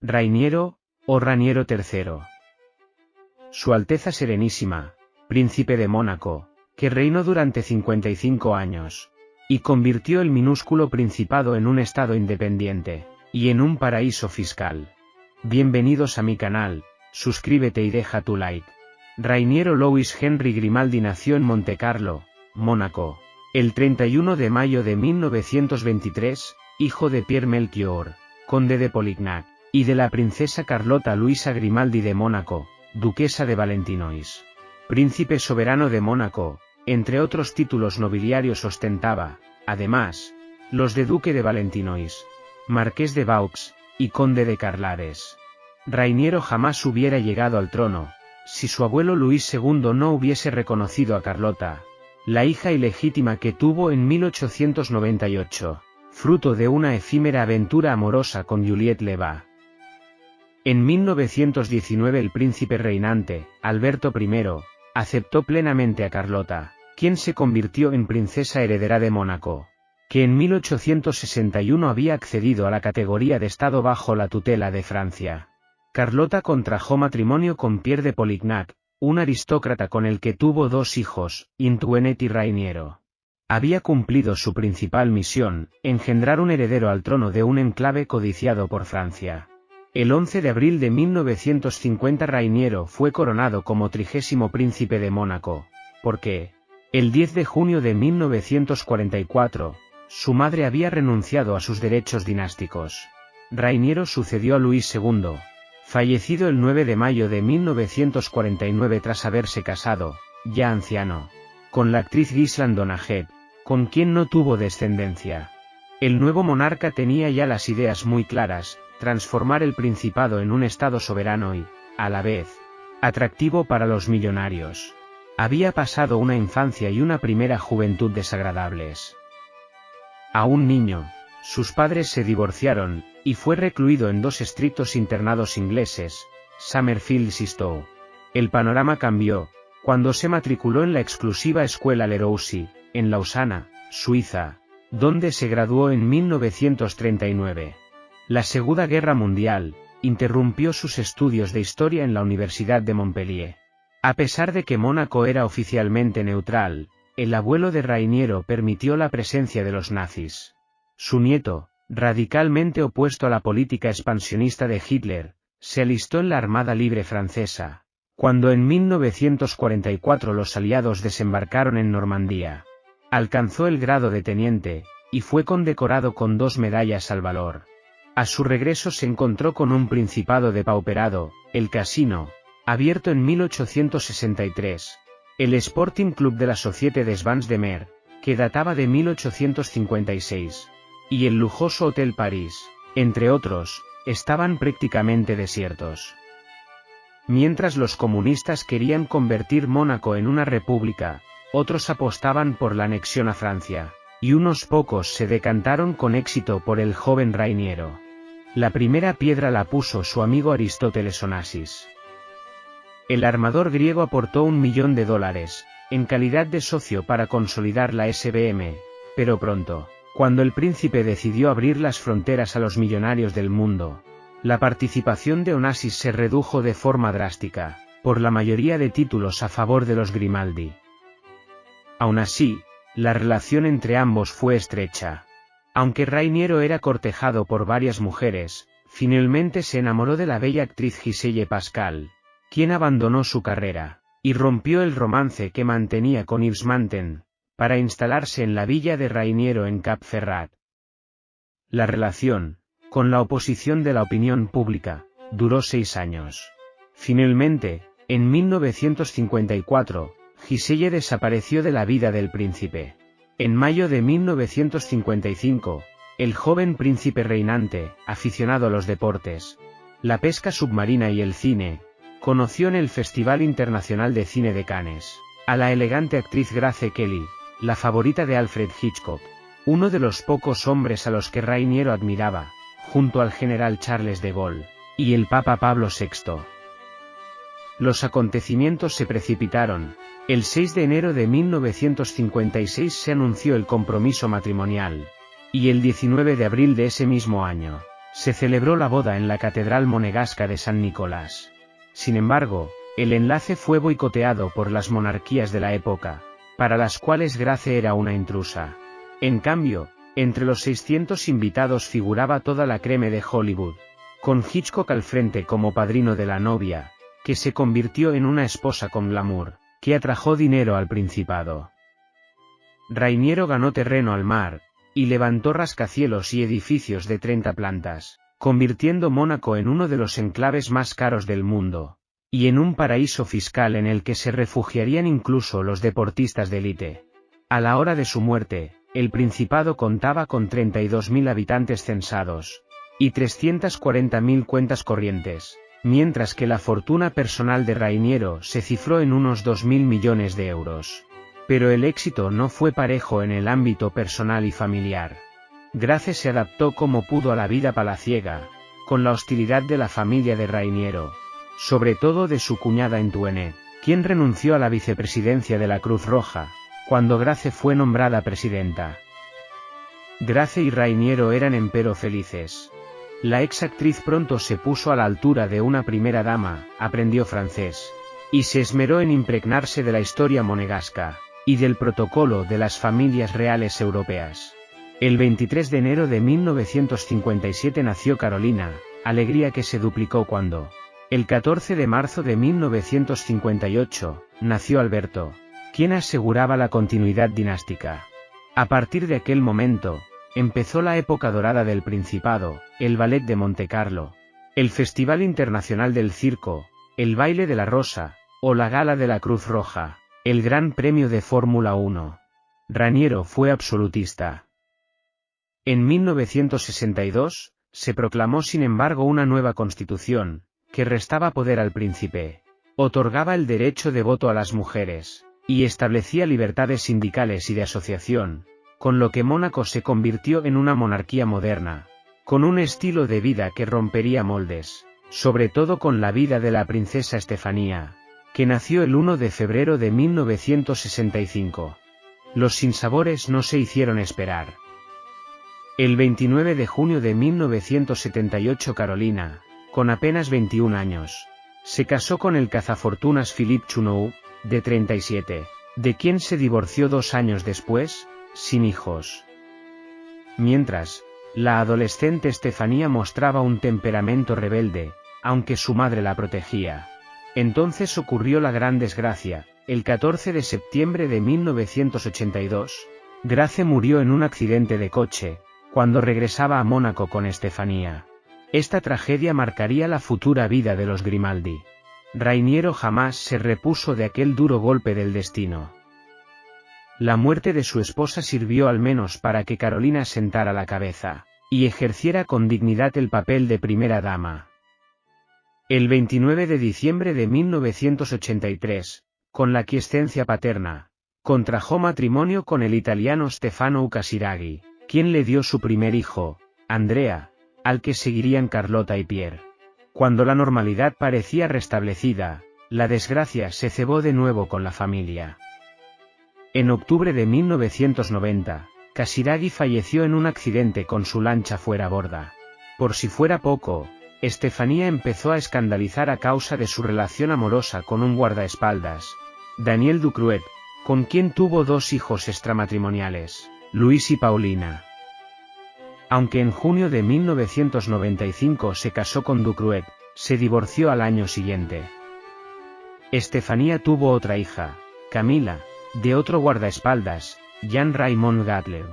Rainiero, o Raniero III. Su Alteza Serenísima, Príncipe de Mónaco, que reinó durante 55 años, y convirtió el minúsculo principado en un estado independiente, y en un paraíso fiscal. Bienvenidos a mi canal, suscríbete y deja tu like. Rainiero Louis Henry Grimaldi nació en Montecarlo, Mónaco, el 31 de mayo de 1923, hijo de Pierre Melchior, conde de Polignac, y de la princesa Carlota Luisa Grimaldi de Mónaco, duquesa de Valentinois. Príncipe soberano de Mónaco, entre otros títulos nobiliarios ostentaba, además, los de duque de Valentinois, marqués de Vaux, y conde de Carlares. Rainiero jamás hubiera llegado al trono, si su abuelo Luis II no hubiese reconocido a Carlota, la hija ilegítima que tuvo en 1898, fruto de una efímera aventura amorosa con Juliette Leva. En 1919 el príncipe reinante, Alberto I, aceptó plenamente a Carlota, quien se convirtió en princesa heredera de Mónaco, que en 1861 había accedido a la categoría de Estado bajo la tutela de Francia. Carlota contrajo matrimonio con Pierre de Polignac, un aristócrata con el que tuvo dos hijos, Antoinette y Rainiero. Había cumplido su principal misión, engendrar un heredero al trono de un enclave codiciado por Francia. El 11 de abril de 1950 Rainiero fue coronado como 30º príncipe de Mónaco, porque, el 10 de junio de 1944, su madre había renunciado a sus derechos dinásticos. Rainiero sucedió a Luis II, fallecido el 9 de mayo de 1949 tras haberse casado, ya anciano, con la actriz Ghislaine Donaget, con quien no tuvo descendencia. El nuevo monarca tenía ya las ideas muy claras: transformar el principado en un estado soberano y, a la vez, atractivo para los millonarios. Había pasado una infancia y una primera juventud desagradables. Aún niño, sus padres se divorciaron, y fue recluido en dos estrictos internados ingleses, Summerfield y Stowe. El panorama cambió, cuando se matriculó en la exclusiva escuela Leroussi, en Lausana, Suiza, donde se graduó en 1939. La Segunda Guerra Mundial interrumpió sus estudios de historia en la Universidad de Montpellier. A pesar de que Mónaco era oficialmente neutral, el abuelo de Rainiero permitió la presencia de los nazis. Su nieto, radicalmente opuesto a la política expansionista de Hitler, se alistó en la Armada Libre Francesa, cuando en 1944 los aliados desembarcaron en Normandía. Alcanzó el grado de teniente, y fue condecorado con 2 medallas al valor. A su regreso se encontró con un principado depauperado, el Casino, abierto en 1863, el Sporting Club de la Société des Vins de Mer, que databa de 1856, y el lujoso Hotel París, entre otros, estaban prácticamente desiertos. Mientras los comunistas querían convertir Mónaco en una república, otros apostaban por la anexión a Francia, y unos pocos se decantaron con éxito por el joven Rainiero. La primera piedra la puso su amigo Aristóteles Onassis. El armador griego aportó $1 millón, en calidad de socio para consolidar la SBM, pero pronto, cuando el príncipe decidió abrir las fronteras a los millonarios del mundo, la participación de Onassis se redujo de forma drástica, por la mayoría de títulos a favor de los Grimaldi. Aun así, la relación entre ambos fue estrecha. Aunque Rainiero era cortejado por varias mujeres, finalmente se enamoró de la bella actriz Giselle Pascal, quien abandonó su carrera, y rompió el romance que mantenía con Yves Montand, para instalarse en la villa de Rainiero en Cap Ferrat. La relación, con la oposición de la opinión pública, duró 6 años. Finalmente, en 1954, Giselle desapareció de la vida del príncipe. En mayo de 1955, el joven príncipe reinante, aficionado a los deportes, la pesca submarina y el cine, conoció en el Festival Internacional de Cine de Cannes a la elegante actriz Grace Kelly, la favorita de Alfred Hitchcock, uno de los pocos hombres a los que Rainiero admiraba, junto al general Charles de Gaulle y el Papa Pablo VI. Los acontecimientos se precipitaron. El 6 de enero de 1956 se anunció el compromiso matrimonial, y el 19 de abril de ese mismo año, se celebró la boda en la Catedral Monegasca de San Nicolás. Sin embargo, el enlace fue boicoteado por las monarquías de la época, para las cuales Grace era una intrusa. En cambio, entre los 600 invitados figuraba toda la creme de Hollywood, con Hitchcock al frente como padrino de la novia, que se convirtió en una esposa con glamour, que atrajo dinero al Principado. Rainiero ganó terreno al mar, y levantó rascacielos y edificios de 30 plantas, convirtiendo Mónaco en uno de los enclaves más caros del mundo, y en un paraíso fiscal en el que se refugiarían incluso los deportistas de élite. A la hora de su muerte, el Principado contaba con 32.000 habitantes censados, y 340.000 cuentas corrientes, mientras que la fortuna personal de Rainiero se cifró en unos 2.000 millones de euros. Pero el éxito no fue parejo en el ámbito personal y familiar. Grace se adaptó como pudo a la vida palaciega, con la hostilidad de la familia de Rainiero, sobre todo de su cuñada Antoinette, quien renunció a la vicepresidencia de la Cruz Roja, cuando Grace fue nombrada presidenta. Grace y Rainiero eran empero felices. La ex actriz pronto se puso a la altura de una primera dama, aprendió francés, y se esmeró en impregnarse de la historia monegasca, y del protocolo de las familias reales europeas. El 23 de enero de 1957 nació Carolina, alegría que se duplicó cuando, el 14 de marzo de 1958, nació Alberto, quien aseguraba la continuidad dinástica. A partir de aquel momento, empezó la época dorada del Principado, el Ballet de Montecarlo, el Festival Internacional del Circo, el Baile de la Rosa, o la Gala de la Cruz Roja, el Gran Premio de Fórmula 1. Rainiero fue absolutista. En 1962, se proclamó sin embargo una nueva constitución, que restaba poder al príncipe, otorgaba el derecho de voto a las mujeres, y establecía libertades sindicales y de asociación, con lo que Mónaco se convirtió en una monarquía moderna, con un estilo de vida que rompería moldes, sobre todo con la vida de la princesa Estefanía, que nació el 1 de febrero de 1965. Los sinsabores no se hicieron esperar. El 29 de junio de 1978 Carolina, con apenas 21 años, se casó con el cazafortunas Philippe Chounou, de 37, de quien se divorció 2 años después, sin hijos. Mientras, la adolescente Estefanía mostraba un temperamento rebelde, aunque su madre la protegía. Entonces ocurrió la gran desgracia. El 14 de septiembre de 1982, Grace murió en un accidente de coche, cuando regresaba a Mónaco con Estefanía. Esta tragedia marcaría la futura vida de los Grimaldi. Rainiero jamás se repuso de aquel duro golpe del destino. La muerte de su esposa sirvió al menos para que Carolina sentara la cabeza, y ejerciera con dignidad el papel de primera dama. El 29 de diciembre de 1983, con la quiescencia paterna, contrajo matrimonio con el italiano Stefano Casiraghi, quien le dio su primer hijo, Andrea, al que seguirían Carlota y Pierre. Cuando la normalidad parecía restablecida, la desgracia se cebó de nuevo con la familia. En octubre de 1990, Casiraghi falleció en un accidente con su lancha fuera borda. Por si fuera poco, Estefanía empezó a escandalizar a causa de su relación amorosa con un guardaespaldas, Daniel Ducruet, con quien tuvo 2 hijos extramatrimoniales, Luis y Paulina. Aunque en junio de 1995 se casó con Ducruet, se divorció al año siguiente. Estefanía tuvo otra hija, Camila, de otro guardaespaldas, Jean Raymond Gatler.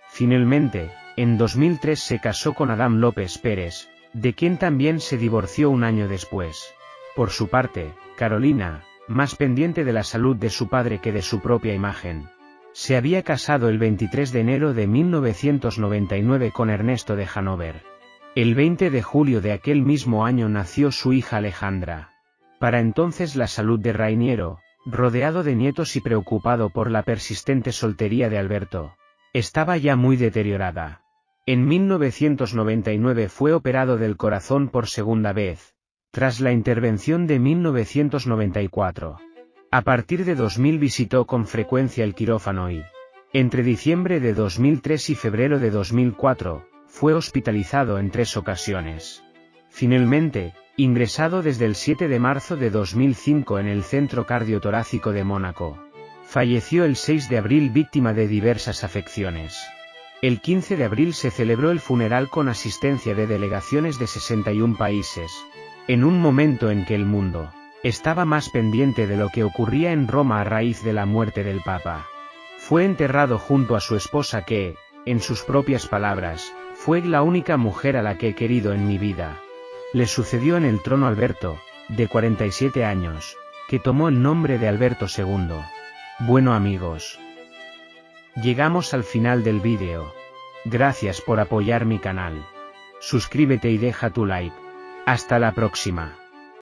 Finalmente, en 2003 se casó con Adam López Pérez, de quien también se divorció un año después. Por su parte, Carolina, más pendiente de la salud de su padre que de su propia imagen, se había casado el 23 de enero de 1999 con Ernesto de Hannover. El 20 de julio de aquel mismo año nació su hija Alejandra. Para entonces la salud de Rainiero, rodeado de nietos y preocupado por la persistente soltería de Alberto, estaba ya muy deteriorada. En 1999 fue operado del corazón por segunda vez, tras la intervención de 1994. A partir de 2000 visitó con frecuencia el quirófano y, entre diciembre de 2003 y febrero de 2004, fue hospitalizado en 3 ocasiones. Finalmente, ingresado desde el 7 de marzo de 2005 en el Centro Cardiotorácico de Mónaco. Falleció el 6 de abril víctima de diversas afecciones. El 15 de abril se celebró el funeral con asistencia de delegaciones de 61 países, en un momento en que el mundo estaba más pendiente de lo que ocurría en Roma a raíz de la muerte del Papa. Fue enterrado junto a su esposa que, en sus propias palabras, fue la única mujer a la que he querido en mi vida. Le sucedió en el trono Alberto, de 47 años, que tomó el nombre de Alberto II. Bueno amigos, llegamos al final del vídeo. Gracias por apoyar mi canal. Suscríbete y deja tu like. Hasta la próxima.